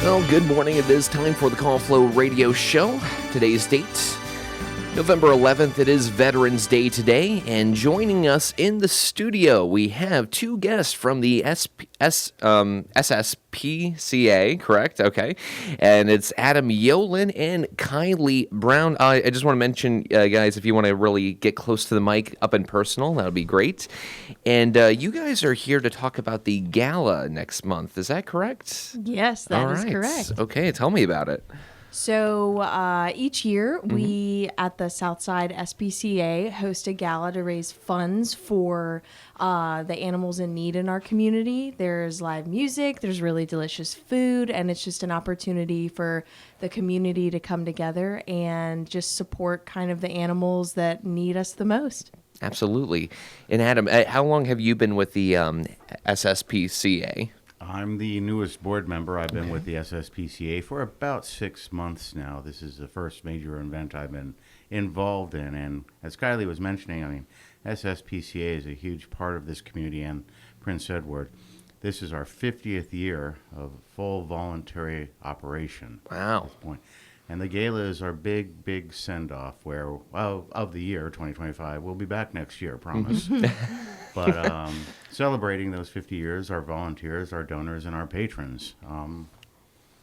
Well, good morning. It is time for the Call Flow Radio Show. Today's date, November 11th. It is Veterans Day today, and joining us in the studio, we have two guests from the SSPCA, correct? Okay. And it's Yoelin and Kylie Brown. I just want to mention, guys, if you want to really get close to the mic up and personal, that would be great. And you guys are here to talk about the gala next month. Is that correct? Yes, that is correct. Okay, tell me about it. So each year we at the Southside SPCA host a gala to raise funds for the animals in need in our community. There's live music, there's really delicious food, and it's just an opportunity for the community to come together and just support kind of the animals that need us the most. Absolutely. And Adam, how long have you been with the SSPCA? I'm the newest board member. I've been with the SSPCA for about 6 months now. This is the first major event I've been involved in. And as Kylie was mentioning, I mean, SSPCA is a huge part of this community and Prince Edward. This is our 50th year of full voluntary operation. Wow. At this point. And the gala is our big send-off where, well, of the year, 2025. We'll be back next year, promise. But celebrating those 50 years, our volunteers, our donors, and our patrons.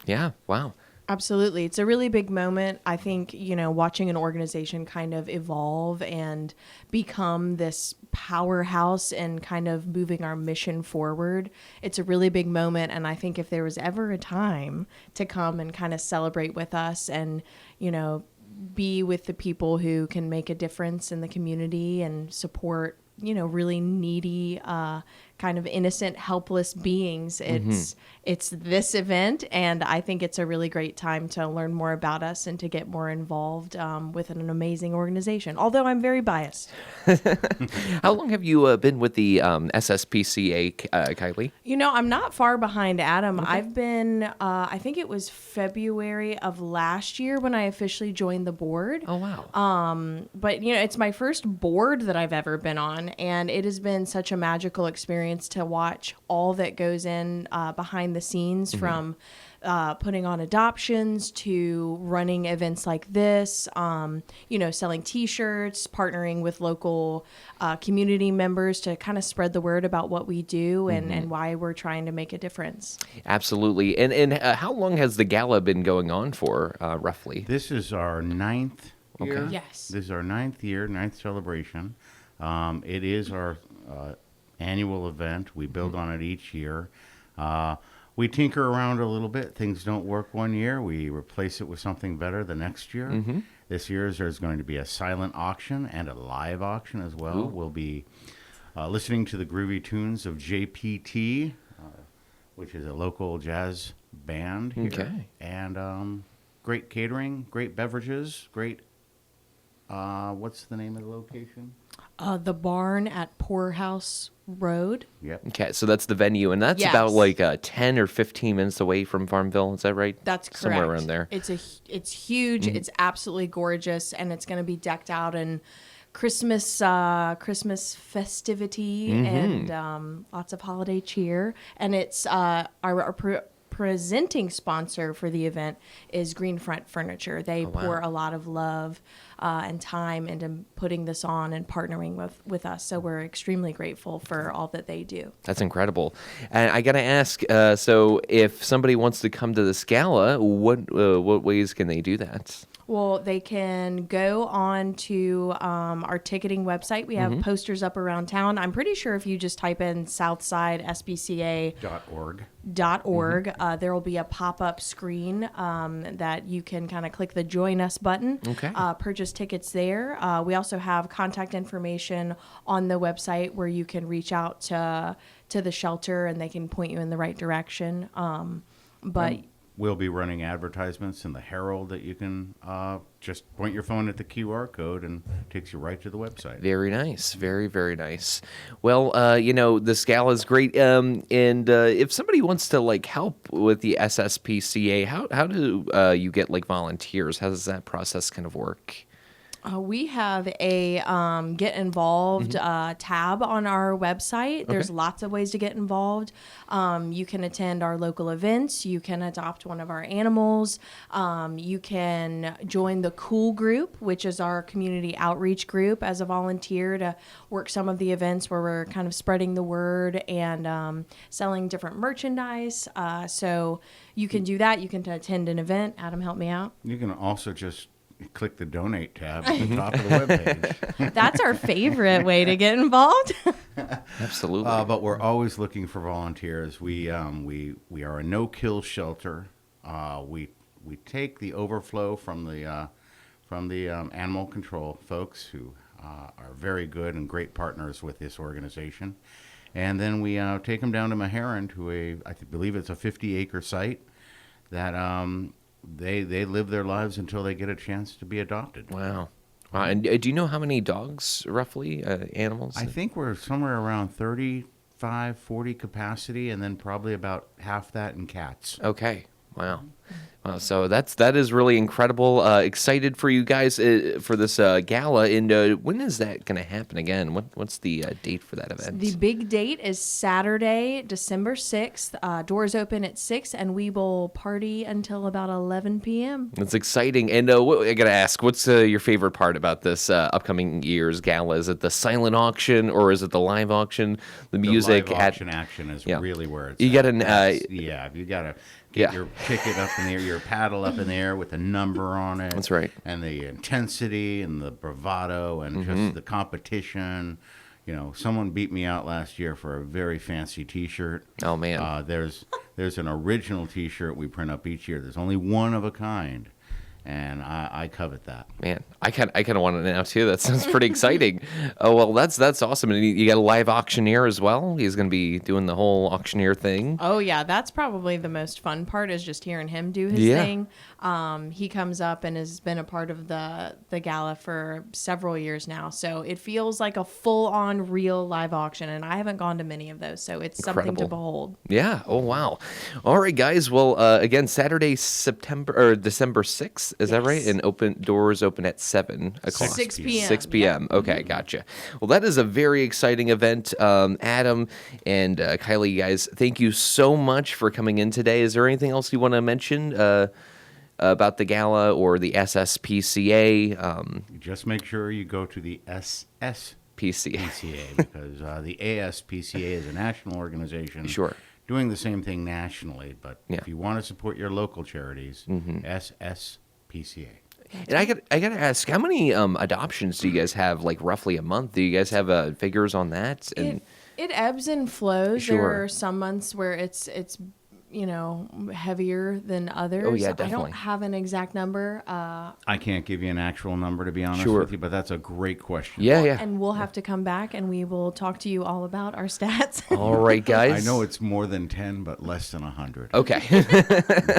Yeah, wow. Absolutely. It's a really big moment. I think, watching an organization kind of evolve and become this powerhouse and kind of moving our mission forward, it's a really big moment. And I think if there was ever a time to come and kind of celebrate with us and, be with the people who can make a difference in the community and support, really needy, kind of innocent, helpless beings. It's this event, and I think it's a really great time to learn more about us and to get more involved with an amazing organization, although I'm very biased. How long have you been with the SSPCA, Kylie? I'm not far behind Adam. Okay. I've been, I think it was February of last year when I officially joined the board. Oh, wow. But, it's my first board that I've ever been on, and it has been such a magical experience to watch all that goes in behind the scenes, from putting on adoptions to running events like this, selling T-shirts, partnering with local community members to kind of spread the word about what we do and why we're trying to make a difference. Absolutely. And how long has the gala been going on for, roughly? This is our 9th year. Okay. Yes. This is our 9th year, 9th celebration. It is our annual event. We build on it each year. We tinker around a little bit. Things don't work one year. We replace it with something better the next year. This year there's going to be a silent auction and a live auction as well. Ooh. We'll be listening to the groovy tunes of JPT, which is a local jazz band here. Okay. And great catering, great beverages, great, what's the name of the location? The barn at Poorhouse Road. Yep. Okay, so that's the venue, and that's about like 10 or 15 minutes away from Farmville. Is that right? That's correct. Somewhere around there. It's huge. It's absolutely gorgeous, and it's going to be decked out in Christmas festivity and lots of holiday cheer. And it's our presenting sponsor for the event is Greenfront Furniture. They pour a lot of love and time into putting this on and partnering with us. So we're extremely grateful for all that they do. That's incredible. And I got to ask, so if somebody wants to come to this gala, what ways can they do that? Well, they can go on to our ticketing website. We have posters up around town. I'm pretty sure if you just type in Southside SPCA.org, there will be a pop-up screen that you can kind of click the Join Us button, purchase tickets there. We also have contact information on the website where you can reach out to the shelter and they can point you in the right direction. We'll be running advertisements in the Herald that you can just point your phone at the QR code and it takes you right to the website. Very nice. Very, very nice. Well, this gala is great. And if somebody wants to help with the SSPCA, how do you get volunteers? How does that process kind of work? We have a get involved tab on our website. There's lots of ways to get involved. You can attend our local events. You can adopt one of our animals. You can join the Cool Group, which is our community outreach group, as a volunteer to work some of the events where we're kind of spreading the word and selling different merchandise. So you can do that. You can attend an event. Adam, help me out. You can also just click the donate tab at the top of the webpage. That's our favorite way to get involved. Absolutely. But we're always looking for volunteers. We are a no-kill shelter. We take the overflow from the animal control folks who are very good and great partners with this organization, and then we take them down to Meherrin to I believe it's a 50-acre site that they live their lives until they get a chance to be adopted. Wow. And do you know how many dogs, roughly, animals? I think we're somewhere around 35, 40 capacity, and then probably about half that in cats. Okay. Wow. So that is really incredible. Excited for you guys for this gala. And when is that going to happen again? What's the date for that event? The big date is Saturday, December 6th. Doors open at 6, and we will party until about 11 p.m. That's exciting. And I got to ask, what's your favorite part about this upcoming year's gala? Is it the silent auction or is it the live auction? The music? The live action is really where it's you got an you got to get your ticket up in the air, your paddle up in the air with a number on it. That's right. And the intensity and the bravado and just the competition. You know, someone beat me out last year for a very fancy T-shirt. Oh, man. There's an original T-shirt we print up each year. There's only one of a kind. And I covet that. Man, I kind of want it now too. That sounds pretty exciting. Oh well, that's awesome. And you got a live auctioneer as well. He's going to be doing the whole auctioneer thing. Oh yeah, that's probably the most fun part is just hearing him do his thing. He comes up and has been a part of the gala for several years now, so it feels like a full-on real live auction. And I haven't gone to many of those, so it's something to behold. Yeah. Oh wow. All right, guys. Well, again, Saturday, December 6th. Is that right? And doors open at 7 o'clock. 6 p.m. 6 p.m. Okay, gotcha. Well, that is a very exciting event. Adam and Kylie, guys, thank you so much for coming in today. Is there anything else you want to mention about the gala or the SSPCA? Just make sure you go to the SSPCA because the ASPCA is a national organization. Sure. Doing the same thing nationally, but Yeah. if you want to support your local charities, SSPCA. And I got to ask, how many adoptions do you guys have, like roughly a month? Do you guys have figures on that? And It ebbs and flows. Sure. There are some months where it's heavier than others. Oh, yeah, I definitely. don't have an exact number. I can't give you an actual number, to be honest Sure. with you, but that's a great question. yeah. And we'll have to come back and we will talk to you all about our stats. All right, guys. I know it's more than 10, but less than 100. Okay.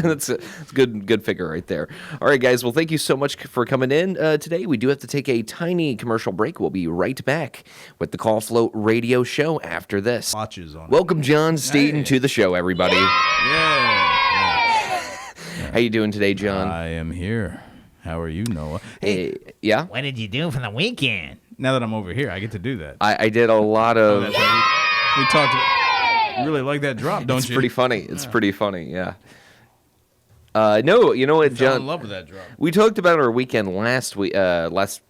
That's a good figure right there. All right, guys. Well, thank you so much for coming in today. We do have to take a tiny commercial break. We'll be right back with the Call Float Radio Show after this. Watches on it. Welcome, John Staton, to the show, everybody. Yeah. How you doing today, John? I am here. How are you, Noah? Hey, Yeah? What did you do for the weekend? now that I'm over here, I get to do that. I did a lot of... That's right. We talked about... You really like that drop, don't It's you? pretty funny. It's pretty funny, yeah. No, you know what, Fell John? in love with that drop. We talked about our weekend last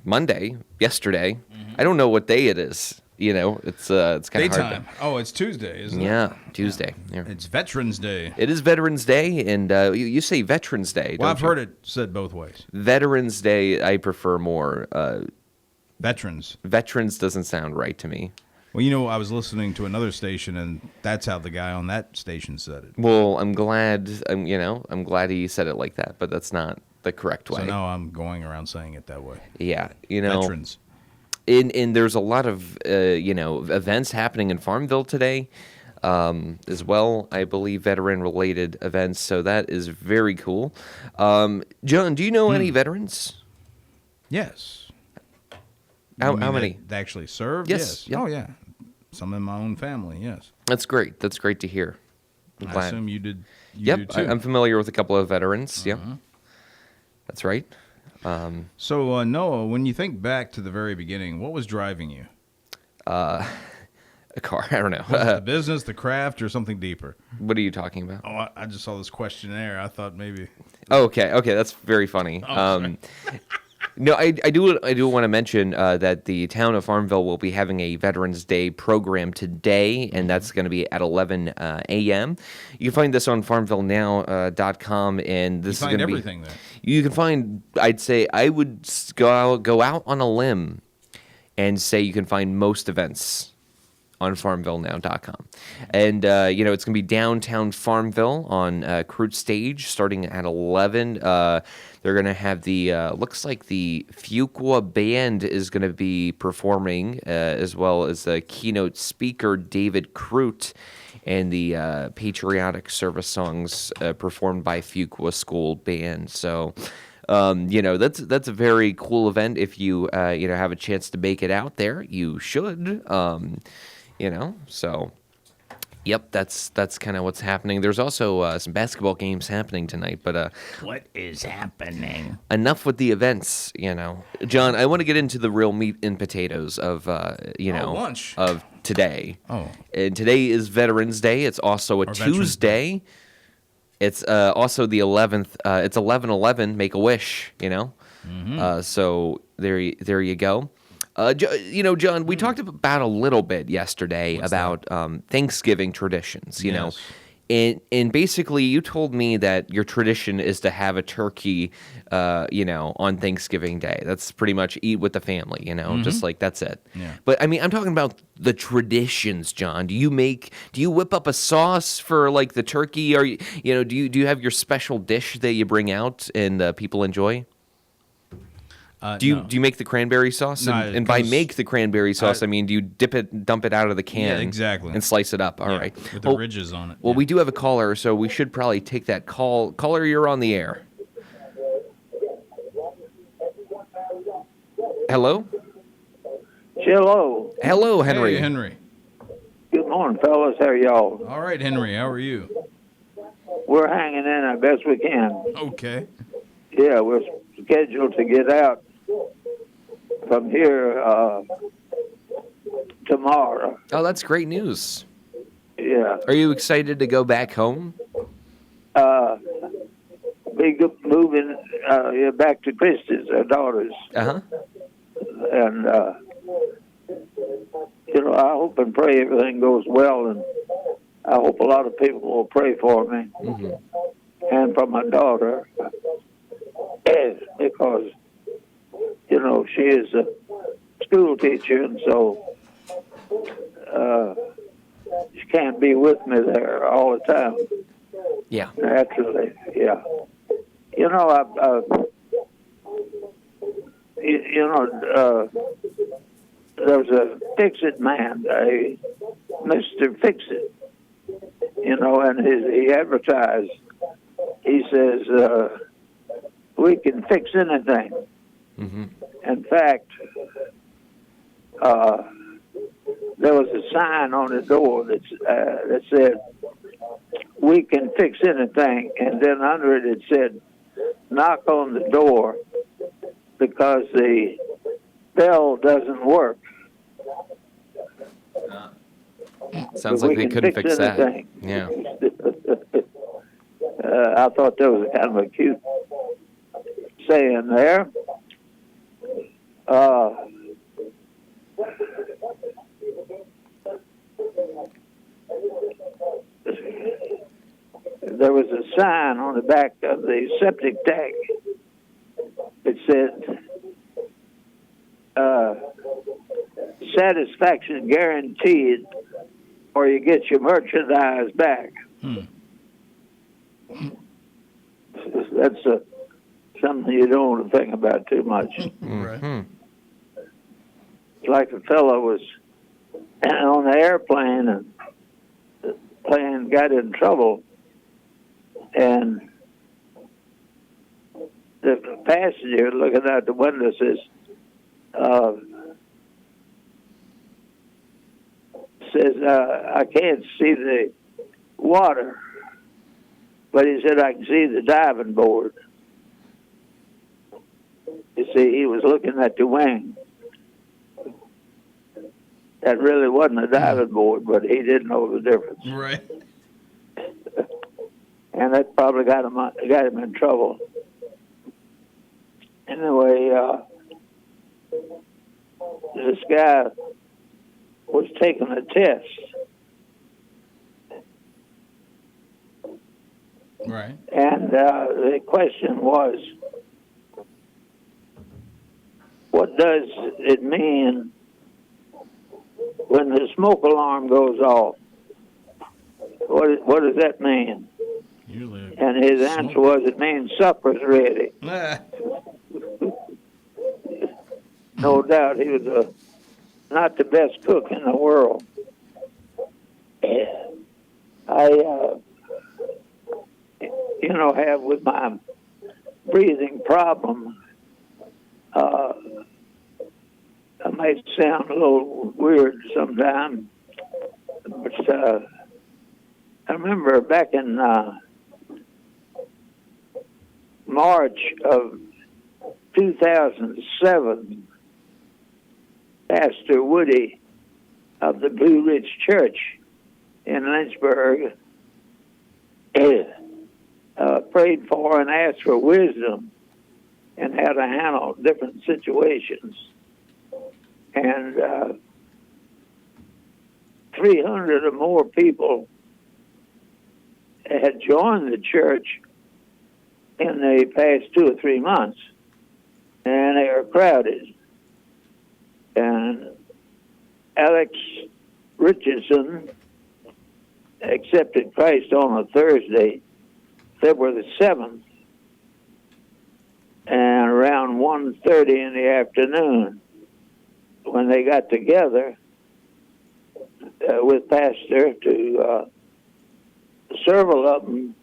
Monday, yesterday. I don't know what day it is. You know, it's kind of hard. Daytime. Oh, it's Tuesday, isn't it? Yeah, Tuesday. Yeah. It's Veterans Day. It is Veterans Day, and you say Veterans Day. Well, don't I've you? heard it said both ways. Veterans Day, I prefer more. Veterans. Veterans doesn't sound right to me. Well, you know, I was listening to another station, and that's how the guy on that station said it. Well, I'm glad. I'm glad he said it like that, but that's not the correct way. So now I'm going around saying it that way. Yeah, you know. Veterans. And there's a lot of events happening in Farmville today, as well. I believe veteran-related events, so that is very cool. John, do you know any veterans? Yes. How You mean many? that actually served? Yes. Yep. Oh, yeah. Some in my own family, yes. That's great. That's great to hear. I'm I glad. assume you did. You Yep, did too. I'm familiar with a couple of veterans. Yep, that's right. So, Noah, when you think back to the very beginning, what was driving you? A car. I don't know. Was it the business, the craft, or something deeper? What are you talking about? Oh, I just saw this questionnaire. I thought maybe. Oh, okay. That's very funny. No, I do want to mention that the town of Farmville will be having a Veterans Day program today, and that's going to be at 11 a.m. You can find this on farmvillenow.com, and this is going to be everything there. You can find. I'd say I would go out on a limb and say you can find most events on farmvillenow.com. And, it's going to be downtown Farmville on Crude Stage starting at 11. They're going to have looks like the Fuqua Band is going to be performing, as well as the keynote speaker, David Crute, and the patriotic service songs performed by Fuqua School Band. So, that's a very cool event. If you, have a chance to make it out there, you should. So, yep, that's kind of what's happening. There's also some basketball games happening tonight, but What is happening? enough with the events. John, I want to get into the real meat and potatoes of lunch of today. Oh, And today is Veterans Day. It's also a Veterans Tuesday. It's also the 11th. It's 11/11. Make a wish. So there you go. John, we talked about a little bit yesterday about Thanksgiving traditions, Yes. And basically you told me that your tradition is to have a turkey, on Thanksgiving Day. That's pretty much eat with the family, just like that's it. Yeah. But I mean, I'm talking about the traditions, John. Do you whip up a sauce for like the turkey? Or, do you have your special dish that you bring out and people enjoy? Do you make the cranberry sauce? No, And by make the cranberry sauce, I mean, do you dump it out of the can? Yeah, exactly. And slice it up. All right. With the ridges on it. Well, we do have a caller, so we should probably take that call. Caller, you're on the air. Hello? Hello. Hello, Henry. Hey, Henry. Good morning, fellas. How are y'all? All right, Henry. How are you? We're hanging in as best we can. Okay. Yeah, we're scheduled to get out from here tomorrow. Oh, that's great news. Yeah. Are you excited to go back home? Moving back to Christy's, our daughters. Uh-huh. And, I hope and pray everything goes well, and I hope a lot of people will pray for me and for my daughter, because, she is a school teacher, and so she can't be with me there all the time. Yeah. Naturally, yeah. There's a Fix-It man, a Mr. Fix-It, and he advertised. He says, we can fix anything. Mm-hmm. In fact, there was a sign on the door that said, we can fix anything. And then under it said, knock on the door because the bell doesn't work. Sounds But like we they can couldn't fix that. anything. Yeah. I thought that was kind of a cute saying there. There was a sign on the back of the septic tank that said, satisfaction guaranteed, or you get your merchandise back. That's something you don't want to think about too much. Right. It's like a fellow was on the airplane, and the plane got in trouble, and the passenger looking out the window says, I can't see the water, but he said, I can see the diving board. You see, he was looking at the wing. That really wasn't a diving board, but he didn't know the difference. Right. And that probably got him in trouble. Anyway, this guy was taking a test. Right. And the question was, what does it mean when the smoke alarm goes off? What does that mean? Usually. And his answer was, it means supper's ready. No doubt he was not the best cook in the world. I have with my breathing problem, I might sound a little weird sometimes, but I remember back in March of 2007, Pastor Woody of the Blue Ridge Church in Lynchburg prayed for and asked for wisdom and how to handle different situations. And 300 or more people had joined the church in the past 2 or 3 months, and they are crowded. And Alex Richardson accepted Christ on a Thursday, February the 7th, and around 1:30 in the afternoon, when they got together with Pastor to several of them,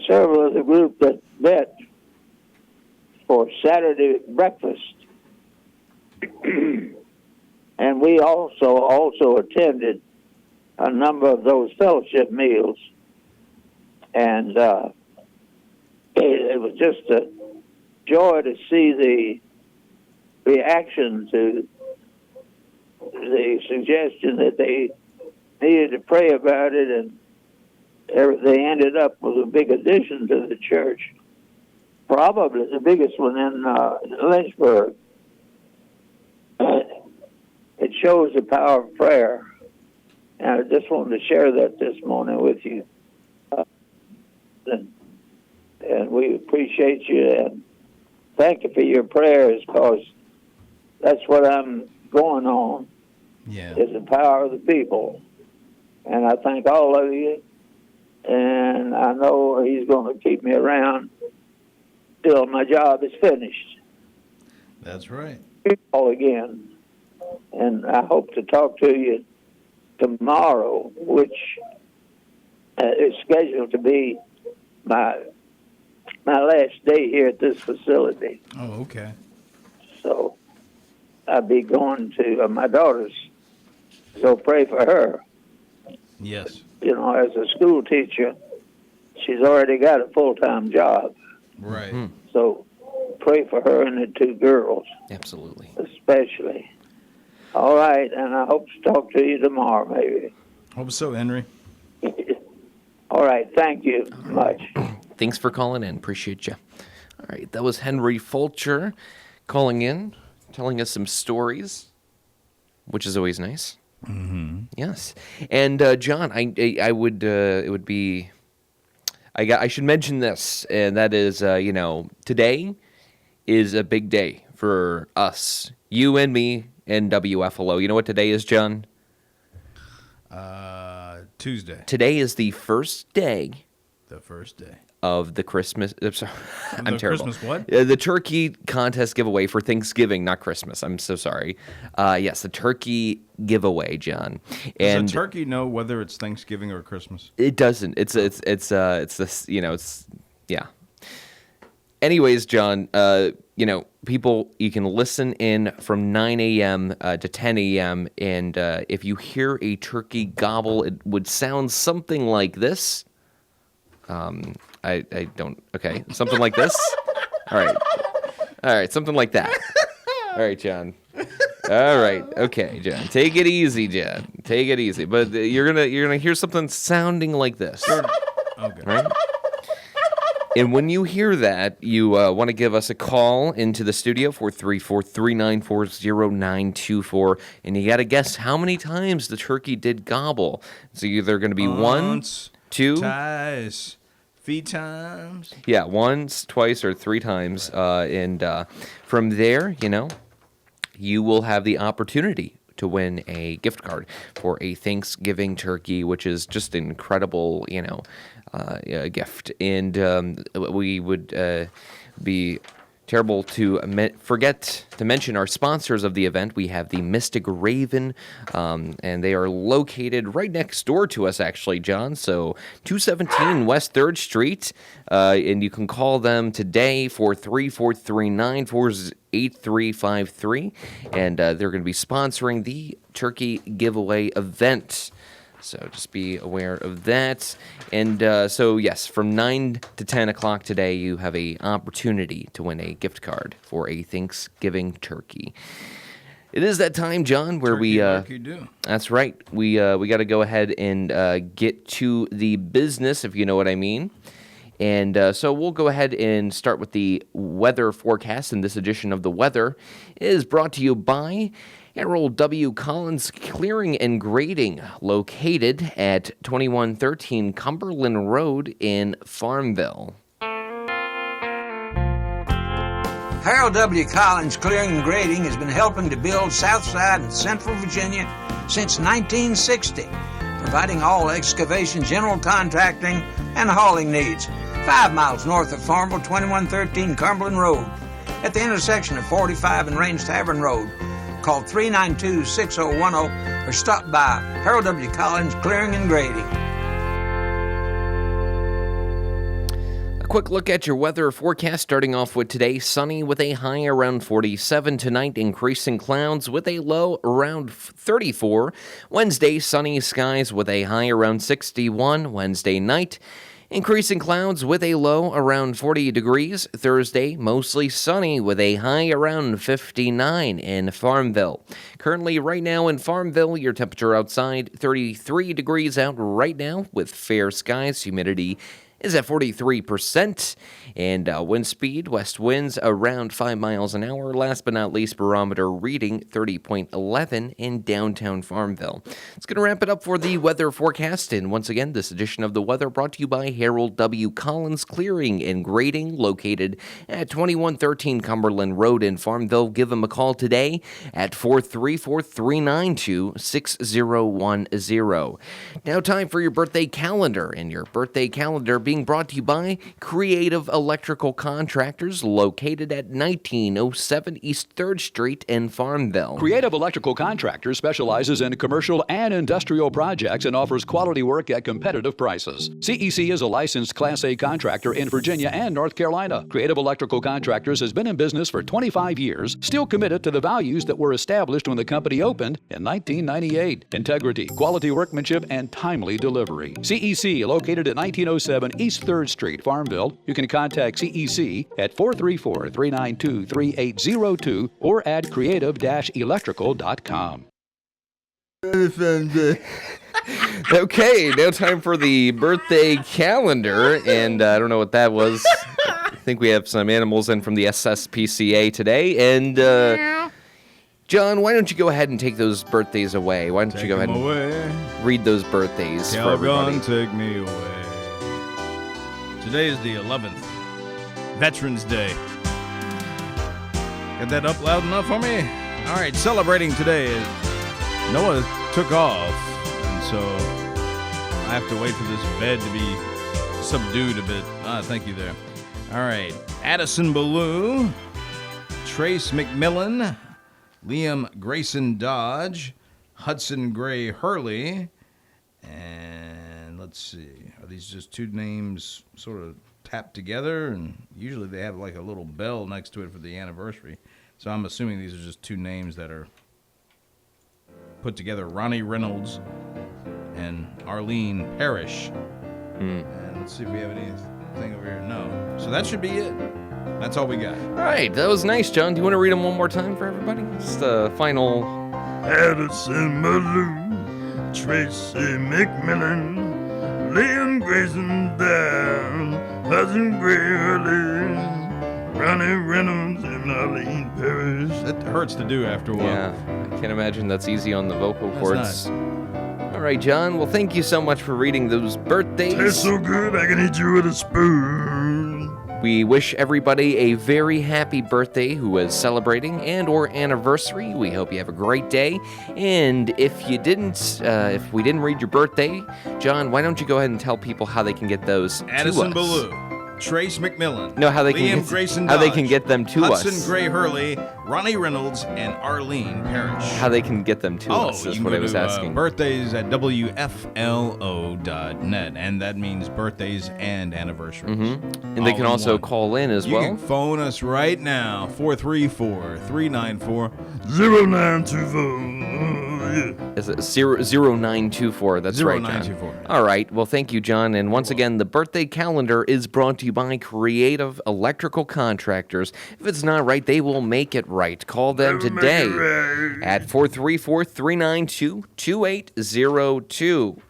several of the group that met for Saturday breakfast. And we also attended a number of those fellowship meals. And it was just a joy to see the reaction to the suggestion that they needed to pray about it, and they ended up with a big addition to the church, probably the biggest one in Lynchburg. It shows the power of prayer, and I just wanted to share that this morning with you. And we appreciate you, and thank you for your prayers, because that's what I'm going on. Yeah. Is the power of the people. And I thank all of you, and I know he's going to keep me around till my job is finished. That's right. All again. And I hope to talk to you tomorrow, which is scheduled to be my last day here at this facility. Oh, okay. So I'll be going to my daughter's, so pray for her. Yes. As a school teacher, she's already got a full-time job. Right. So pray for her and the 2 girls. Absolutely. Especially. All right, and I hope to talk to you tomorrow, maybe. Hope so, Henry. All right, thank you much. Thanks for calling in. Appreciate you. All right, that was Henry Fulcher calling in, telling us some stories, which is always nice. Mm-hmm. Yes, and John, I would it would be I should mention this, and that is today is a big day for us, you and me, and WFLO. You know what today is, John? Tuesday. Today is the first day. The first day. Of the Christmas, I'm terrible. Christmas what? The turkey contest giveaway for Thanksgiving, not Christmas. I'm so sorry. Yes, the turkey giveaway, John. And does a turkey know whether it's Thanksgiving or Christmas? it doesn't. It's this. Yeah. Anyways, John. People, you can listen in from 9 a.m. To 10 a.m. And if you hear a turkey gobble, it would sound something like this. I don't. Okay, something like this. All right, something like that. All right, John. All right, okay, John. Take it easy, John. Take it easy. But you're gonna hear something sounding like this. Okay. Right? And when you hear that, you want to give us a call into the studio, 434-394-0924, and you got to guess how many times the turkey did gobble. It's either going to be Once, one, two, twice, 3 times. yeah, once, twice, or 3 times. And from there, you will have the opportunity to win a gift card for a Thanksgiving turkey, which is just an incredible, gift. And we would be terrible to forget to mention our sponsors of the event. We have the Mystic Raven, and they are located right next door to us, actually, John. So 217 West 3rd Street, and you can call them today for 343-948-8353, and they're going to be sponsoring the Turkey Giveaway event. So just be aware of that. And so, yes, from 9 to 10 o'clock today, you have an opportunity to win a gift card for a Thanksgiving turkey. It is that time, John, where Turkey do. That's right. We got to go ahead and get to the business, if you know what I mean. And so we'll go ahead and start with the weather forecast. And this edition of The Weather is brought to you by Harold W. Collins Clearing and Grading, located at 2113 Cumberland Road in Farmville. Harold W. Collins Clearing and Grading has been helping to build Southside and Central Virginia since 1960, providing all excavation, general contracting, and hauling needs. 5 miles north of Farmville, 2113 Cumberland Road, at the intersection of 45 and Range Tavern Road. Call 392-6010 or stop by Harold W. Collins Clearing and Grading. A quick look at your weather forecast, starting off with today, sunny with a high around 47. Tonight, increasing clouds with a low around 34. Wednesday, sunny skies with a high around 61. Wednesday night, increasing clouds with a low around 40 degrees. Thursday, mostly sunny with a high around 59 in Farmville. Currently, right now in Farmville, your temperature outside 33 degrees out right now with fair skies. Humidity is at 43%, and wind speed, west winds around 5 miles an hour. Last but not least, barometer reading 30.11 in downtown Farmville. It's going to wrap it up for the weather forecast, and once again, this edition of The Weather brought to you by Harold W. Collins Clearing and Grading, located at 2113 Cumberland Road in Farmville. Give them a call today at 434-392-6010. Now time for your birthday calendar, and your birthday calendar being brought to you by Creative Electrical Contractors, located at 1907 East 3rd Street in Farmville. Creative Electrical Contractors specializes in commercial and industrial projects and offers quality work at competitive prices. CEC is a licensed Class A contractor in Virginia and North Carolina. Creative Electrical Contractors has been in business for 25 years, still committed to the values that were established when the company opened in 1998. Integrity, quality workmanship, and timely delivery. CEC, located at 1907 East 3rd Street, Farmville. You can contact CEC at 434-392-3802 or at creative-electrical.com. Okay, now time for the birthday calendar, and I don't know what that was. I think we have some animals in from the SSPCA today, and John, why don't you go ahead and take those birthdays away? Why don't you go ahead and read those birthdays for everybody? Take me away. Today is the 11th, Veterans Day. Got that up loud enough for me? All right, celebrating today is Noah took off, and so I have to wait for this bed to be subdued a bit. Thank you there. All right, Addison Ballou, Trace McMillan, Liam Grayson Dodge, Hudson Gray Hurley, and let's see, are these just two names sort of tapped together? And usually they have like a little bell next to it for the anniversary. So I'm assuming these are just two names that are put together. Ronnie Reynolds and Arlene Parrish. And let's see if we have any thing over here. No. So that should be it. That's all we got. All right, that was nice, John. Do you want to read them one more time for everybody? Just a final. Addison Malou, Tracy McMillan, Liam Grayson down, Hudson Gray, Ronnie Reynolds, and Arlene Parrish. That hurts to do after a while. Yeah, I can't imagine that's easy on the vocal That's cords. nice. All right, John. Well, thank you so much for reading those birthdays. Tastes so good I can eat you with a spoon. We wish everybody a very happy birthday who is celebrating and or anniversary. We hope you have a great day. And if we didn't read your birthday, John, why don't you go ahead and tell people how they can get those Addison to us? Ballou, Trace McMillan. No, how they Liam can get, Grayson how they Dodge, can get them to Hudson us. Gray Hurley, Ronnie Reynolds, and Arlene Parrish. How they can get them to us you is can what go I was to, asking. Birthdays at WFLO.net, and that means birthdays and anniversaries. And they All can in also one. call in as You well. can phone us right now, 434-394. 0924. Yeah. Is it 0924? That's right, John. 0924. All right. Well, thank you, John. And once again, the birthday calendar is brought to you by Creative Electrical Contractors. If it's not right, they will make it right. Call them They'll make today it right. at 434-392-2802.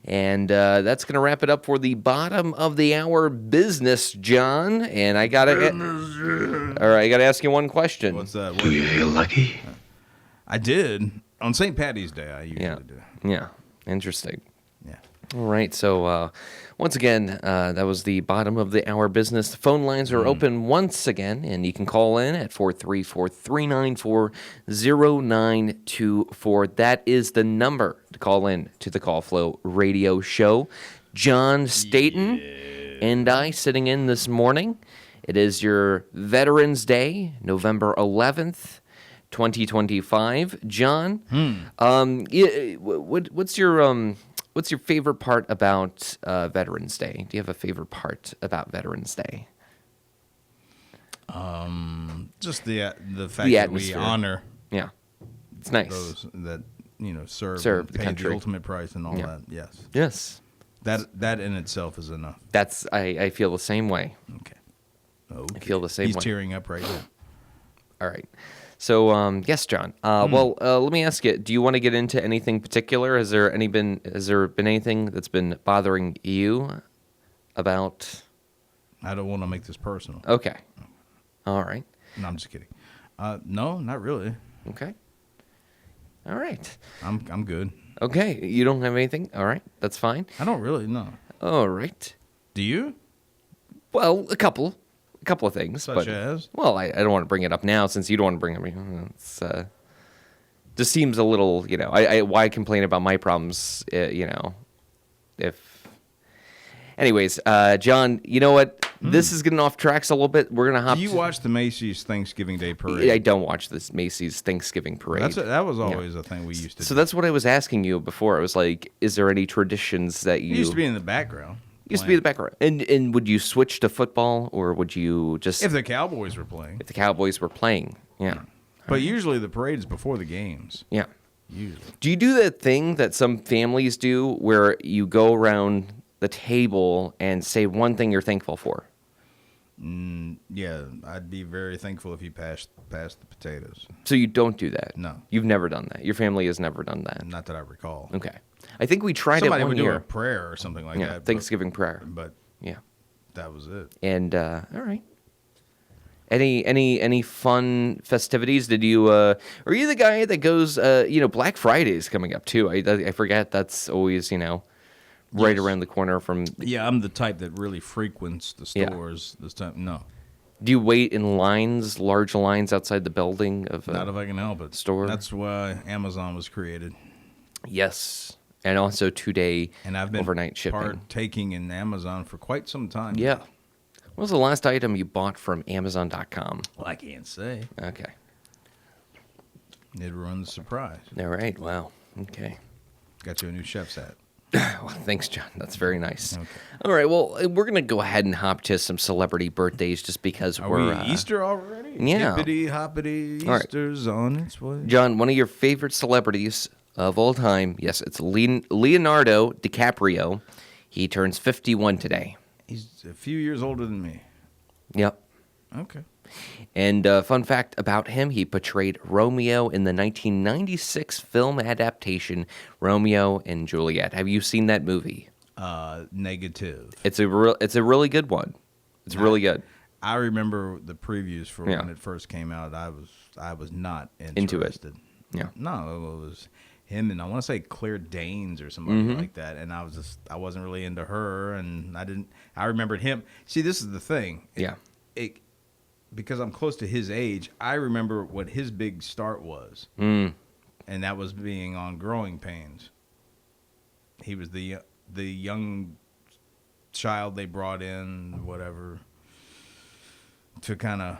And that's going to wrap it up for the bottom of the hour business, John. And I got to all right, I got to ask you one question. What's that? Do you feel lucky? I did. On St. Patty's Day, I usually do. Yeah. Interesting. Yeah. All right. So once again, that was the bottom of the hour business. The phone lines are open once again, and you can call in at 434-394-0924. That is the number to call in to the Call Flow Radio Show. John Staton and I sitting in this morning. It is your Veterans Day, November 11th. 2025, John. What's your favorite part about Veterans Day? Do you have a favorite part about Veterans Day? Just the fact The that we atmosphere. honor Yeah, it's nice. those that serve Serve and the paid country. the ultimate price and all Yeah. that. Yes, Yes, that in itself is enough. that's I feel the same way. Okay. I feel the same He's way. tearing up right now. All right. So, yes, John. Well, let me ask you: do you want to get into anything particular? Has there been anything that's been bothering you about? I don't want to make this personal. Okay. All right. No, I'm just kidding. No, not really. Okay. All right. I'm good. Okay. You don't have anything? All right. That's fine. I don't really know. All right. Do you? Well, a couple of things. Such as? Well, I don't want to bring it up now since you don't want to bring it up. It's just seems a little, why complain about my problems, if... Anyways, John, you know what? This is getting off tracks a little bit. We're going to hop... Do you watch the Macy's Thanksgiving Day Parade? I don't watch this Macy's Thanksgiving Parade. That was always a thing we used to So do. that's what I was asking you before. I was like, is there any traditions that you... It used to be in the background. Used to be the background. And would you switch to football, or would you just... If the Cowboys were playing. If the Cowboys were playing, yeah. But usually the parade is before the games. Yeah. Usually. Do you do that thing that some families do where you go around the table and say one thing you're thankful for? Yeah, I'd be very thankful if you passed the potatoes. So you don't do that? No. You've never done that? Your family has never done that? Not that I recall. Okay. I think we tried Somebody it one would do year. a prayer or something like Yeah, that. Thanksgiving prayer. But Yeah. that was it. And all right. Any fun festivities? Did you are you the guy that goes Black Friday's coming up too? I forget that's always, right around the corner from. Yeah, I'm the type that really frequents the Yeah. stores this time. No. Do you wait in lines, large lines outside the building of Not if I can help it. store? That's why Amazon was created. Yes. And also 2-day And I've been overnight shipping. partaking in Amazon for quite some time. Yeah. What was the last item you bought from Amazon.com? Well, I can't say. Okay. It ruins the surprise. All right. Wow. Okay. Got you a new chef's hat. Well, thanks, John. That's very nice. Okay. All right. Well, we're going to go ahead and hop to some celebrity birthdays just because Are we're... we Easter already? Yeah. Hippity hoppity, All right. Easter's on its way. John, one of your favorite celebrities of all time. Yes, it's Leonardo DiCaprio. He turns 51 today. He's a few years older than me. Yep. Okay. And fun fact about him, he portrayed Romeo in the 1996 film adaptation Romeo and Juliet. Have you seen that movie? Negative. It's a really good one. It's really good. I remember the previews for Yeah. when it first came out. I was not Into it. interested. Yeah. No, it was him and I want to say Claire Danes or somebody Mm-hmm. like that. And I wasn't really into her, and I remembered him. See, this is the thing. Yeah. Because I'm close to his age, I remember what his big start was, Mm. and that was being on Growing Pains. He was the young child they brought in, whatever, to kind of,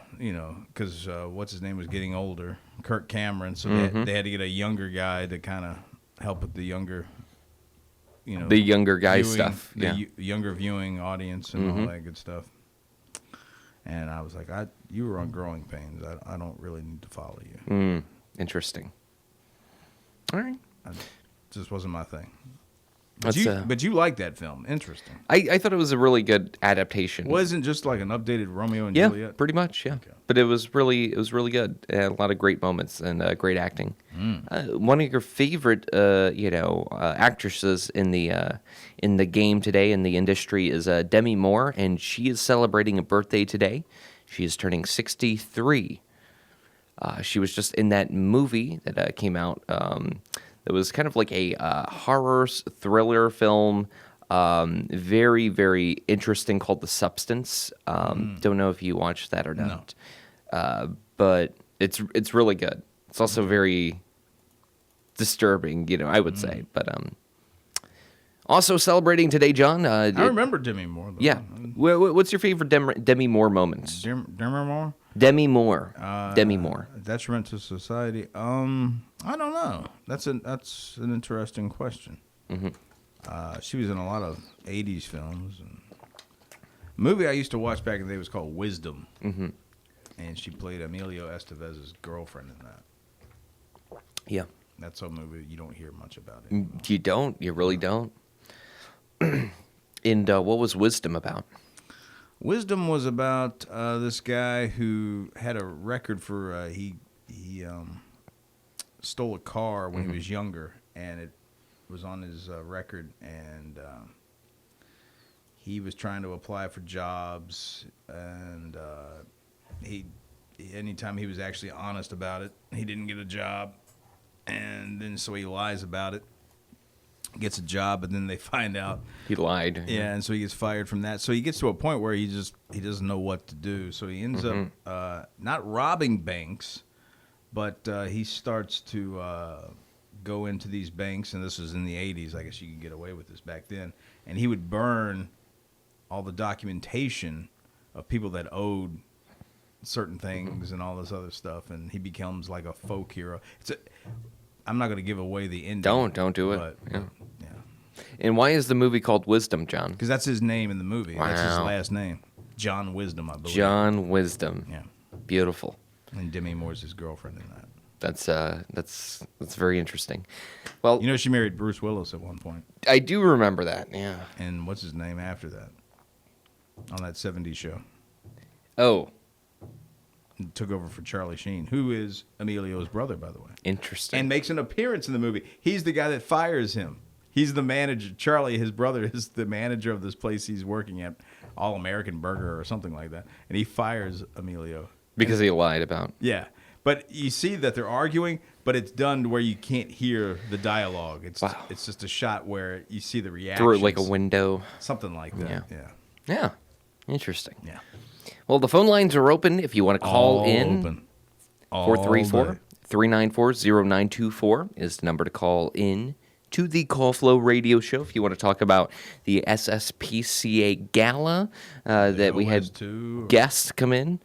because what's his name was getting older, Kirk Cameron, so they had to get a younger guy to kind of help with the younger, The younger guy viewing, stuff. the Yeah. younger viewing audience and all that good stuff. And I was like, you were on Growing Pains. I don't really need to follow you. Interesting. All right. Just wasn't my thing. That's, But you like that film. Interesting. I thought it was a really good adaptation. Wasn't just like an updated Romeo and Yeah, Juliet? pretty much. Yeah, Okay. but it was really good. It had a lot of great moments and great acting. One of your favorite, actresses in the game today in the industry is Demi Moore, and she is celebrating a birthday today. She is turning 63. She was just in that movie that came out. It was kind of like a horror thriller film. Very, very interesting, called The Substance. Don't know if you watched that or not. But it's really good. It's also very disturbing, I would say. But also celebrating today, John. I remember Demi Moore. Though. Yeah. What's your favorite Demi Moore moments? Demi Moore? Demi Moore. Demi Moore. Detriment to society. I don't know. That's an interesting question. She was in a lot of 80s films. And movie I used to watch back in the day was called Wisdom. And she played Emilio Estevez's girlfriend in that. Yeah. That's a movie you don't hear much about it. You don't. You really don't. And what was Wisdom about? Wisdom was about this guy who had a record for he stole a car when he was younger, and it was on his record, and he was trying to apply for jobs, and anytime he was actually honest about it, he didn't get a job, and then so he lies about it, gets a job, and then they find out He lied. yeah, and so he gets fired from that. So he gets to a point where he doesn't know what to do. So he ends up not robbing banks, but he starts to go into these banks, and this was in the 80s. I guess you could get away with this back then. And he would burn all the documentation of people that owed certain things and all this other stuff, and he becomes like a folk hero. I'm not going to give away the ending. Don't do it. But, Yeah. yeah. And why is the movie called Wisdom, John? Because that's his name in the movie. That's his Wow. last name. John Wisdom, I believe. John Wisdom. Yeah. Beautiful. And Demi Moore's his girlfriend in that. That's very interesting. Well, She married Bruce Willis at one point. I do remember that. Yeah. And what's his name after that? On that 70s show. Oh, Took over for Charlie Sheen, who is Emilio's brother, by the way. interesting. And makes an appearance in the movie. He's the guy that fires him. He's the manager. Charlie, his brother, is the manager of this place he's working at, All American Burger or something like that. And he fires Emilio. Because he lied about. Yeah. But you see that they're arguing, but it's done to where you can't hear the dialogue. It's just a shot where you see the reaction. Through like a window. Something like that. Yeah. Yeah. Interesting. Yeah. Well, the phone lines are open if you want to call All in. open. All day. 434-394-0924 is the number to call in to the Call Flow Radio Show. If you want to talk about the SSPCA Gala that we had guests come in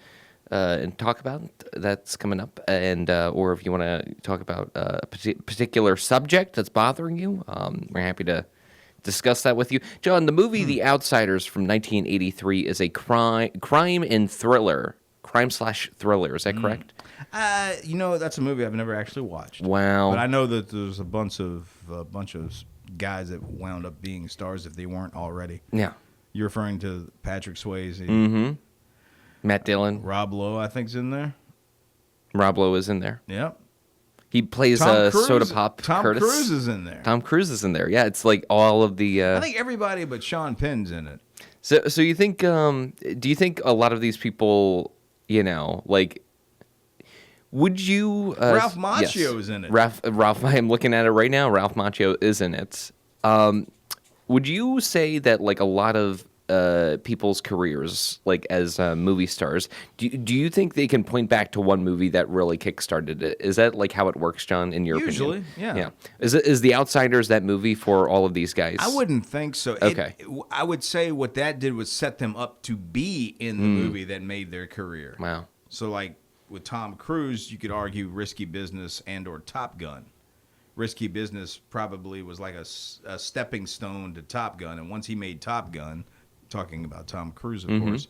and talk about, that's coming up. And or if you want to talk about a particular subject that's bothering you, we're happy to discuss that with you. John, the movie The Outsiders from 1983 is a crime and thriller. Crime/thriller, is that correct? That's a movie I've never actually watched. Wow. But I know that there's a bunch of guys that wound up being stars if they weren't already. Yeah. You're referring to Patrick Swayze. Mm-hmm. Matt Dillon. Rob Lowe, I think's in there. Rob Lowe is in there. Yep. He plays Tom Cruise, Soda Pop Tom Curtis. Cruise is in there. Tom Cruise is in there. Yeah, it's like all of the... I think everybody but Sean Penn's in it. So you think... do you think a lot of these people, like... Would you... Ralph Macchio is in it. Ralph, I'm looking at it right now. Ralph Macchio is in it. Would you say that, like, a lot of people's careers, like, as movie stars, do you think they can point back to one movie that really kickstarted it? Is that, like, how it works, John, in your opinion? Usually, yeah. Yeah. Is The Outsiders that movie for all of these guys? I wouldn't think so. Okay. I would say what that did was set them up to be in the movie that made their career. Wow. So, like, with Tom Cruise, you could argue Risky Business and or Top Gun. Risky Business probably was like a stepping stone to Top Gun. And once he made Top Gun, talking about Tom Cruise, of course,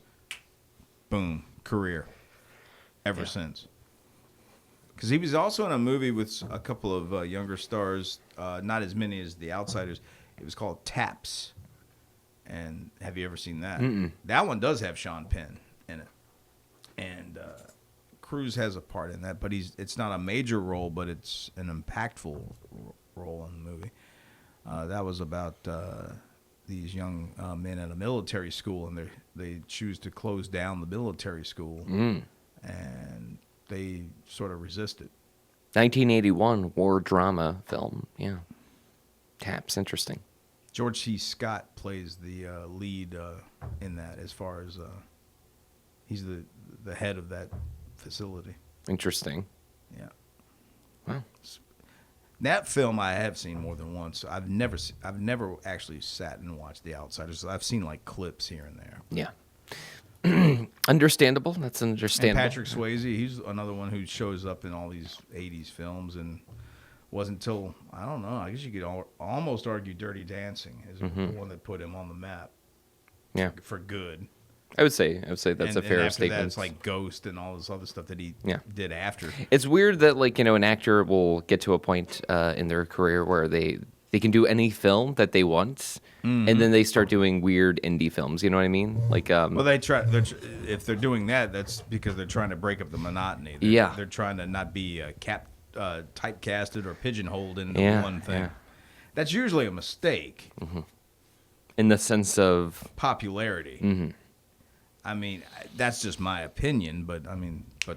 boom, career ever since. Because he was also in a movie with a couple of younger stars, not as many as The Outsiders. It was called Taps. And have you ever seen that? That one does have Sean Penn in it. And Cruise has a part in that, but it's not a major role, but it's an impactful role in the movie. That was about these young men at a military school, and they choose to close down the military school, and they sort of resist it. 1981 war drama film. Yeah. Taps. Interesting. George C. Scott plays the lead in that, as far as he's the head of that facility. Interesting. Yeah. Wow. That film I have seen more than once. I've never actually sat and watched The Outsiders. I've seen like clips here and there. Yeah. Understandable. That's understandable. And Patrick Swayze, he's another one who shows up in all these 80s films, and wasn't until, I don't know, I guess you could almost argue Dirty Dancing is the one that put him on the map. Yeah. For good. I would say that's a fair and after statement. that, it's like Ghost and all this other stuff that he did after. It's weird that, like, an actor will get to a point in their career where they can do any film that they want, and then they start doing weird indie films. You know what I mean? Like, well, if they're doing that, that's because they're trying to break up the monotony. They're trying to not be typecasted or pigeonholed into one thing. Yeah. That's usually a mistake. In the sense of popularity. I mean, that's just my opinion, but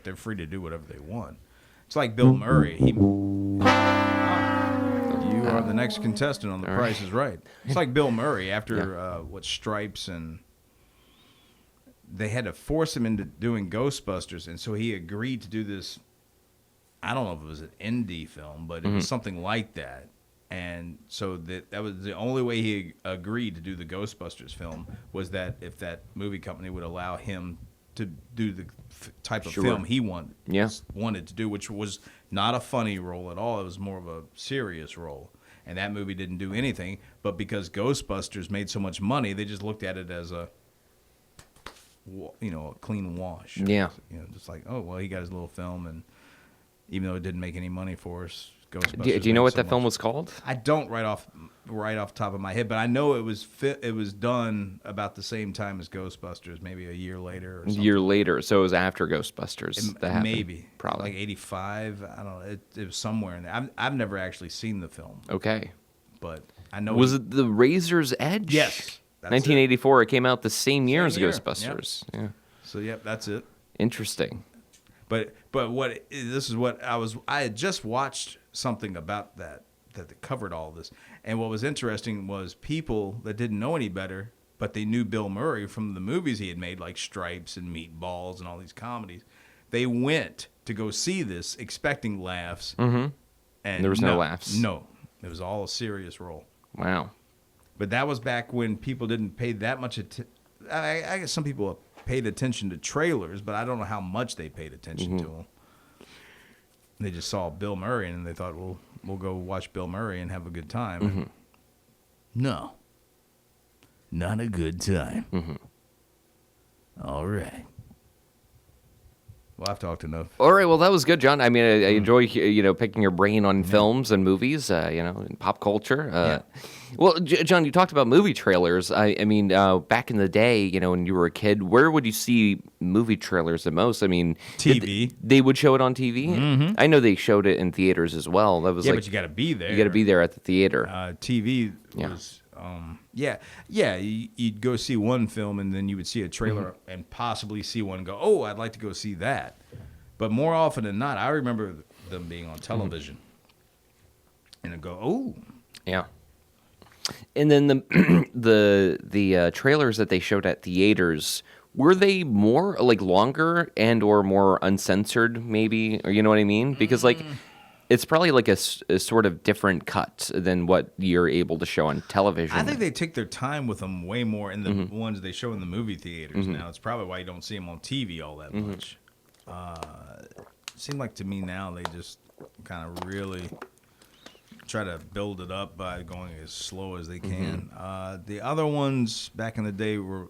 they're free to do whatever they want. It's like Bill Murray. You are the next contestant on The Price is Right. It's like Bill Murray after Stripes, and they had to force him into doing Ghostbusters, and so he agreed to do this. I don't know if it was an indie film, but it was something like that. And so that was the only way he agreed to do the Ghostbusters film, was that if that movie company would allow him to do the type of film he wanted to do, which was not a funny role at all. It was more of a serious role. And that movie didn't do anything, but because Ghostbusters made so much money, they just looked at it as a clean wash. Yeah. Just like, oh, well, he got his little film, and even though it didn't make any money for us, do you know what that film was called? I don't right off the top of my head, but I know it was done about the same time as Ghostbusters, maybe a year later or something. So it was after Ghostbusters that happened. Maybe. Probably. Like 85. I don't know. It was somewhere in there. I've never actually seen the film. Okay. But I know. Was it The Razor's Edge? Yes. 1984. It came out the same year as Ghostbusters. Yep. Yeah. So, that's it. Interesting. But I had just watched something about that covered all this, and what was interesting was people that didn't know any better, but they knew Bill Murray from the movies he had made, like Stripes and Meatballs and all these comedies. They went to go see this expecting laughs, and there was no laughs. No, it was all a serious role. Wow. But that was back when people didn't pay that much attention. I guess some people paid attention to trailers, but I don't know how much they paid attention to them. They just saw Bill Murray, and they thought, well, we'll go watch Bill Murray and have a good time. No. Not a good time. All right. Well, I've talked enough. All right, well, that was good, John. I mean, I enjoy, picking your brain on films and movies, and pop culture. Well, John, you talked about movie trailers. I mean, back in the day, when you were a kid, where would you see movie trailers the most? I mean, TV. They would show it on TV? Mm-hmm. I know they showed it in theaters as well. That was but you got to be there. You got to be there at the theater. TV was... you'd go see one film and then you would see a trailer and possibly see one and go, oh, I'd like to go see that. But more often than not, I remember them being on television. And I'd go, oh. Yeah. And then the trailers that they showed at theaters, were they more like longer and or more uncensored maybe? Or you know what I mean? Because it's probably like a sort of different cut than what you're able to show on television. I think they take their time with them way more in the ones they show in the movie theaters now. It's probably why you don't see them on TV all that much. It seemed like to me now they just kind of really try to build it up by going as slow as they can. The other ones back in the day were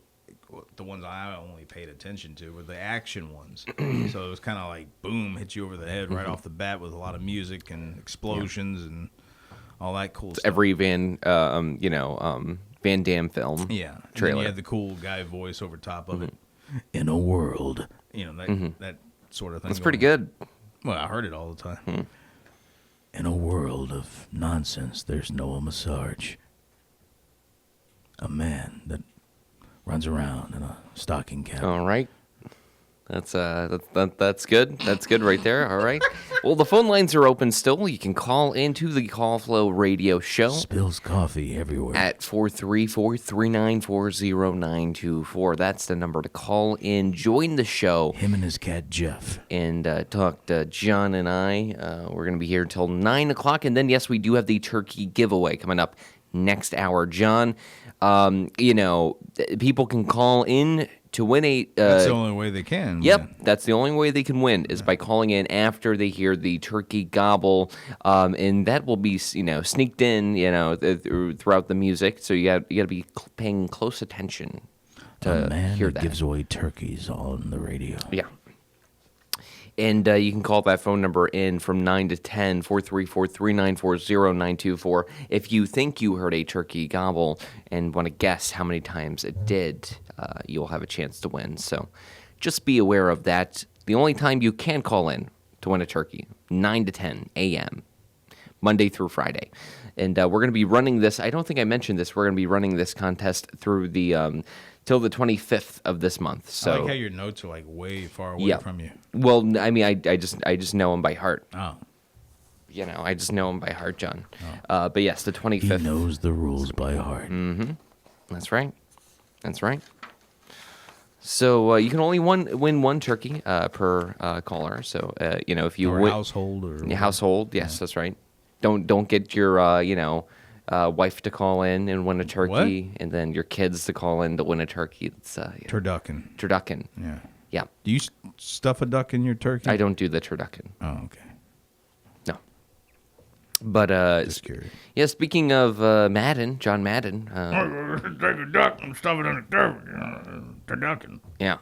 the ones I only paid attention to were the action ones. So it was kind of like, boom, hit you over the head right off the bat with a lot of music and explosions and all that cool stuff. Every Van Damme film. Yeah. Trailer. And you had the cool guy voice over top of it. In a world. That sort of thing. That's pretty good. Well, I heard it all the time. In a world of nonsense, there's Noah Messarge. A man that runs around in a stocking cap. All right. That's good. That's good right there. All right. Well, the phone lines are open still. You can call into the CallFlow Radio Show. Spills coffee everywhere. At 434-394-0924. That's the number to call in. Join the show. Him and his cat, Jeff. And talk to John and I. We're going to be here until 9 o'clock. And then, yes, we do have the turkey giveaway coming up next hour. John, people can call in to win a... that's the only way they can. Yep, win. That's the only way they can win is by calling in after they hear the turkey gobble, and that will be sneaked in throughout the music. So you got to be paying close attention to a man hear that that. gives away turkeys on the radio. Yeah. And you can call that phone number in from 9 to 10, 434-394-0924. If you think you heard a turkey gobble and want to guess how many times it did, you'll have a chance to win. So just be aware of that. The only time you can call in to win a turkey, 9 to 10 a.m., Monday through Friday. And we're going to be running this. I don't think I mentioned this. We're going to be running this contest through the... till the 25th of this month. So I like how your notes are like way far away from you. Well, I mean, I just know them by heart. Oh. I just know them by heart, John. Oh. But yes, the 25th. He knows the rules by heart. Mm-hmm. That's right. So you can only win one turkey per caller. So if you win household household, yes, that's right. Don't get your wife to call in and win a turkey, and then your kids to call in to win a turkey. It's turducken. Yeah. Yeah. Do you stuff a duck in your turkey? I don't do the turducken. Oh, okay. No. But just curious. Yeah. Speaking of Madden, John Madden. Take a duck and stuff it in a turducken. Yeah.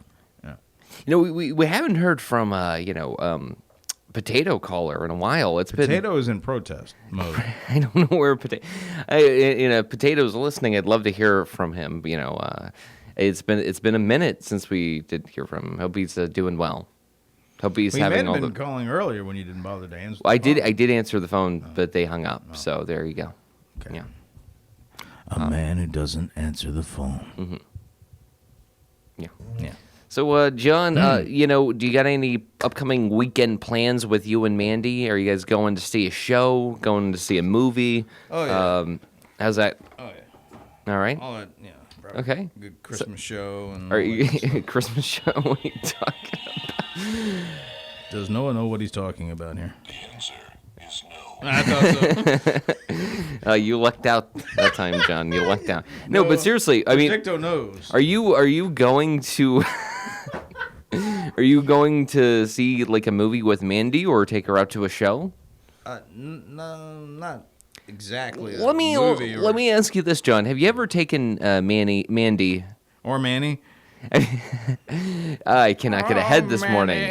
We haven't heard from Potato Caller in a while. Potato is in protest mode. I don't know where Potato's listening. I'd love to hear from him. It's been a minute since we did hear from him. Hope he's doing well. Hope he's having all the calling earlier when you didn't bother to answer. I did answer the phone, but they hung up. So there you go. Okay. Yeah. A man who doesn't answer the phone. Mm-hmm. Yeah. Yeah. So, John, do you got any upcoming weekend plans with you and Mandy? Are you guys going to see a show? Going to see a movie? Oh, yeah. How's that? Oh, yeah. All right. All that, yeah. Probably. Okay. Good Christmas show. And Are you Christmas show? What are you talking about? Does Noah know what he's talking about here? The answer is no. I thought so. You lucked out that time, John. You lucked out. No, but seriously, I mean, Dicto knows. Are you going to? Are you going to see like a movie with Mandy or take her out to a show? No, not exactly. Let me ask you this, John. Have you ever taken Mandy or Manny? I cannot get ahead this morning.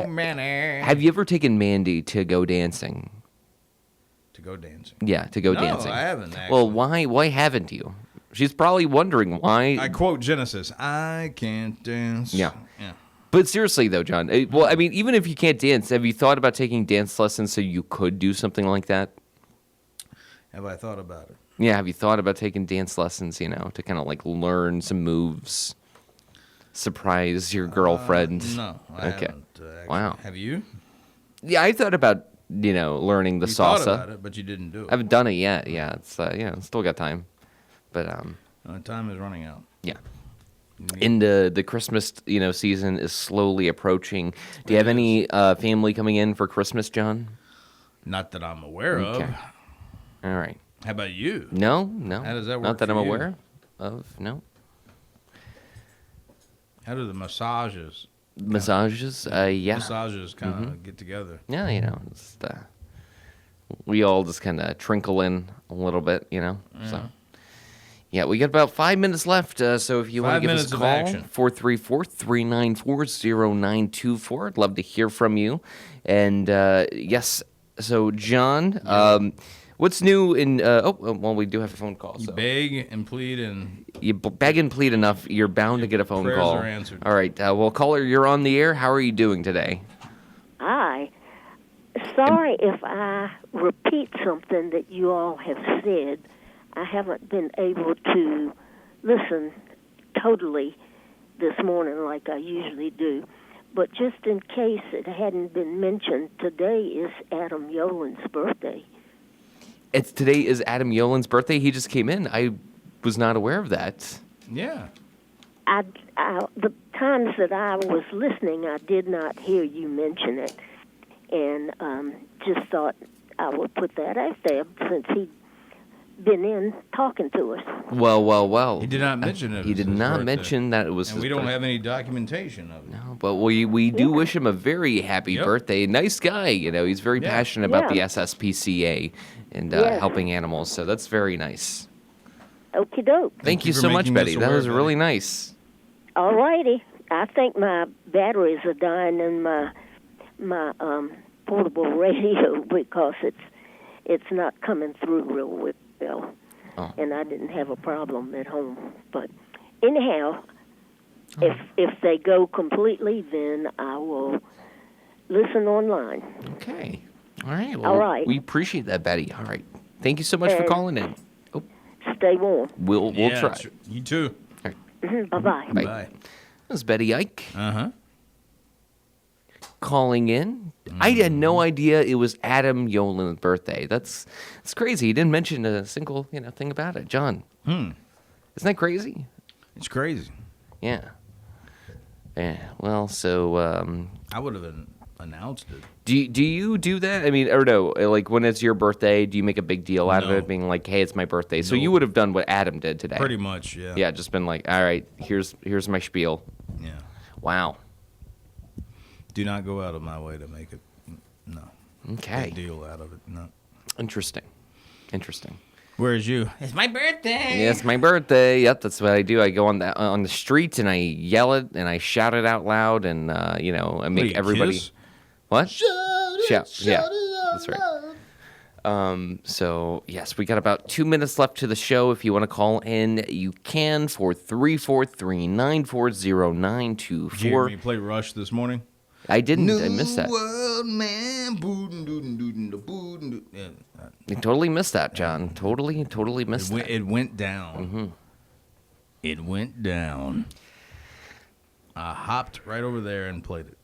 so many. Have you ever taken Mandy to go dancing? To go dancing? Yeah, to go No, dancing. I haven't, actually. Well, why haven't you? She's probably wondering why. I quote Genesis, I can't dance. Yeah. But seriously, though, John, well, I mean, even if you can't dance, have you thought about taking dance lessons so you could do something like that? Have I thought about it? Yeah, have you thought about taking dance lessons, to kind of like learn some moves, surprise your girlfriend? No, I haven't. Actually. Wow. Have you? Yeah, I thought about, learning the You salsa. thought about it, but you didn't do it. I haven't done it yet. Yeah, it's still got time. But time is running out. yeah. And the Christmas, season is slowly approaching. Do you have any family coming in for Christmas, John? Not that I'm aware of. All right. How about you? No. How does that work Not that for I'm you? aware of. No. How do the massages Yeah. Massages kind of get together? Yeah, it's, we all just kind of trinkle in a little bit, So, yeah, we got about 5 minutes left. So if you want to give us a call, 434-394-0924. I'd love to hear from you. And yes, so John, what's new in? Well, we do have a phone call. You So. beg and plead and You beg and plead enough, you're bound to get a phone prayers call. are answered. All right. Well, caller, you're on the air. How are you doing today? Hi. Sorry if I repeat something that you all have said. I haven't been able to listen totally this morning like I usually do. But just in case it hadn't been mentioned, today is Adam Yoelin's birthday. Today is Adam Yoelin's birthday. He just came in. I was not aware of that. Yeah. The times that I was listening, I did not hear you mention it. And just thought I would put that out there since he'd been in talking to us. Well. He did not mention it. He was did his not birthday. mention that it was And his we don't birthday. have any documentation of it. No, but we do wish him a very happy birthday. Nice guy, He's very passionate about the SSPCA and helping animals, so that's very nice. Okie doke. Thank you for so much, making us Betty. That aware, was Betty. really nice. All righty. I think my batteries are dying in my portable radio because it's not coming through real well. Oh. And I didn't have a problem at home. But anyhow, if they go completely, then I will listen online. Okay. All right. Well, All right. We appreciate that, Betty. All right. Thank you so much for And- calling in. Stay warm. We'll try. You too. Bye-bye. Bye. Bye. That was Betty Ike Uh-huh. calling in. I had no idea it was Adam Yoelin's birthday. That's crazy. He didn't mention a single thing about it. John. Isn't that crazy? It's crazy. Yeah. Yeah. Well, so I would have announced it. do you do that? I mean, or no? Like when it's your birthday, do you make a big deal out of No. it, being like, "Hey, it's my birthday"? So Nope. you would have done what Adam did today. Pretty much, yeah. Yeah, just been like, "All right, here's my spiel." Yeah. Wow. Do not go out of my way to make it. No. Okay. Big deal out of it. No. Interesting. Whereas you, it's my birthday. Yeah, it's my birthday. Yep, that's what I do. I go on the street and I yell it and I shout it out loud and I make everybody. Kiss? What? Shout. Yeah, that's right. So yes, we got about 2 minutes left to the show. If you want to call in, you can for 343-940-924. Did you hear me play Rush this morning? I didn't. I missed that. World man. Yeah, I totally missed that, John. Totally missed that. it went down. It went down. I hopped right over there and played it.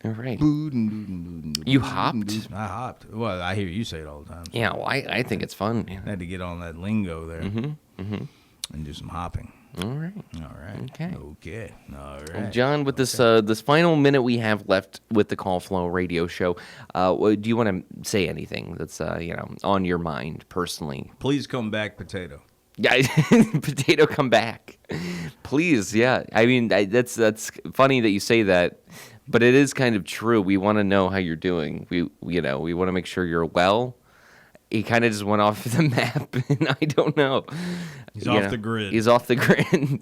All right. You hopped? I hopped. Well, I hear you say it all the time. So Yeah, well, I think it's fun. Yeah. I had to get on that lingo there and do some hopping. All right. All right. Okay. Okay. All right. Well, John, with this final minute we have left with the Call Flow radio show, do you want to say anything that's on your mind personally? Please come back, Potato. Yeah, Potato, come back, please. Yeah, I mean that's funny that you say that, but it is kind of true. We want to know how you're doing. We want to make sure you're well. He kind of just went off the map, and I don't know. He's off the grid. He's off the grid.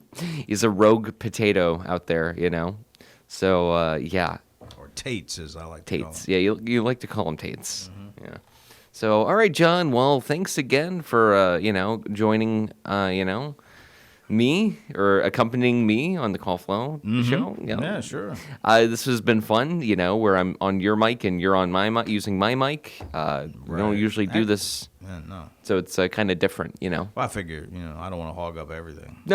He's a rogue potato out there, So yeah, Or Tates, as I like to call Tates. them. Yeah, you like to call them Tates. Yeah. So all right, John. Well, thanks again for joining me or accompanying me on the Call Flow show. Yeah, sure. This has been fun. Where I'm on your mic and you're on my mic, using my mic. We don't usually do this, Yeah, no. so it's kind of different. Well, I figure, I don't want to hog up everything. No,